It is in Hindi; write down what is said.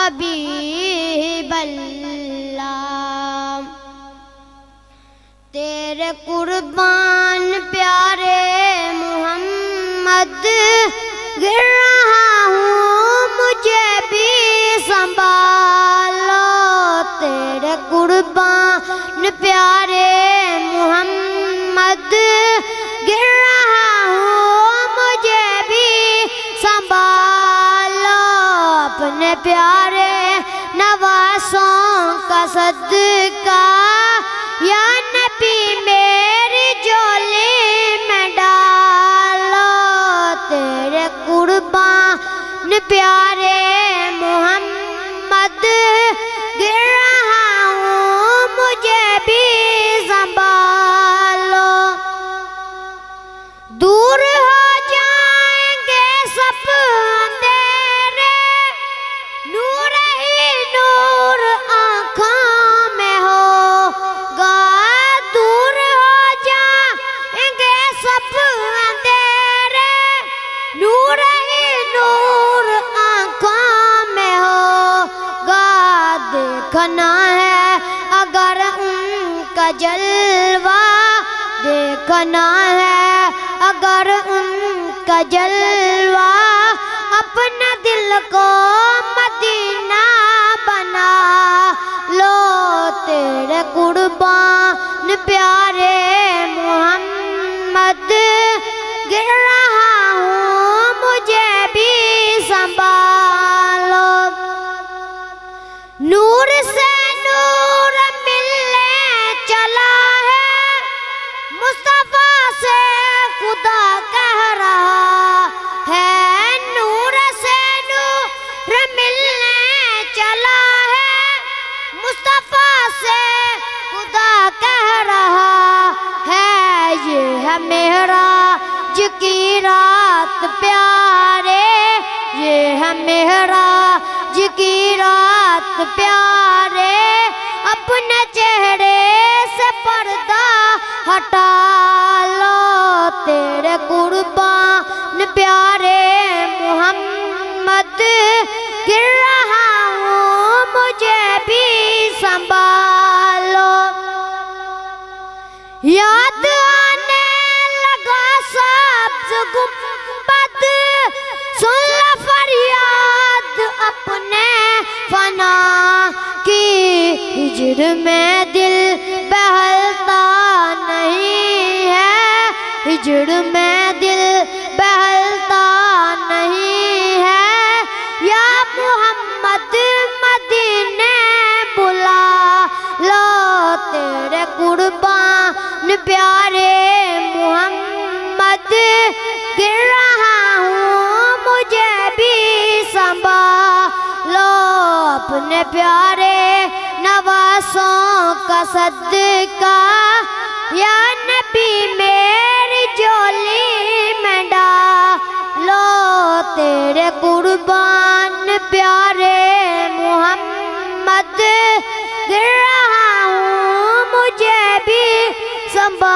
हबीबल्लाह। तेरे कुर्बान प्यारे मोहम्मद गिर रहा हूँ, मुझे भी संभालो। तेरे कुर्बान प्यारे मोहम्मद गिर रहा हूँ, मुझे भी संभालो। अपने प्यारे नवासों का सदका या नबी मेरी झोली में डालो। तेरे कुर्बान प्यारे मोहम्मद गिर रहा हूँ, मुझे भी संभालो। दूर हो जाएंगे सब अंधेरे, नूर ही नूर आँखों में होगा। दूर हो जाएंगे सब अंधेरे, नूर ही नूर आँखों में होगा। देखना है अगर उनका जलवा, देखना है अगर उनका जलवा। अपना दिल को मदीना बना लो। तेरे कुर्बान प्यारे मोहम्मद गिर रहा हूँ, मुझे भी संभालो। नूर से नूर मिलने चला है, मुस्तफा से खुदा कह रहा है। नूर से नूर मिलने चला है, मुस्तफा से खुदा कह रहा है। ये है मेहराज की रात प्यारे, ये है मेहराज की रात प्यारे। अपने चेहरे से पर्दा हटा लो। तेरे कुर्बान प्यारे मोहम्मद गिर रहा हूँ, मुझे भी संभालो। याद आने लगा सब्ज़ गुंबद, सुन लो फरियाद अपने फना की। हिज्र में दिल बहलता नहीं है, हिज्र में दिल बहलता नहीं है। या मोहम्मद मदीने बुला लो। तेरे कुर्बान प्यारे मोहम्मद गिर रहा हूँ, मुझे भी संभालो। अपने प्यारे नवासों का सदका या नबी मेरी झोली में डालो। तेरे कुर्बान प्यारे मोहम्मद गिर रहा हूँ, मुझे भी संभालो।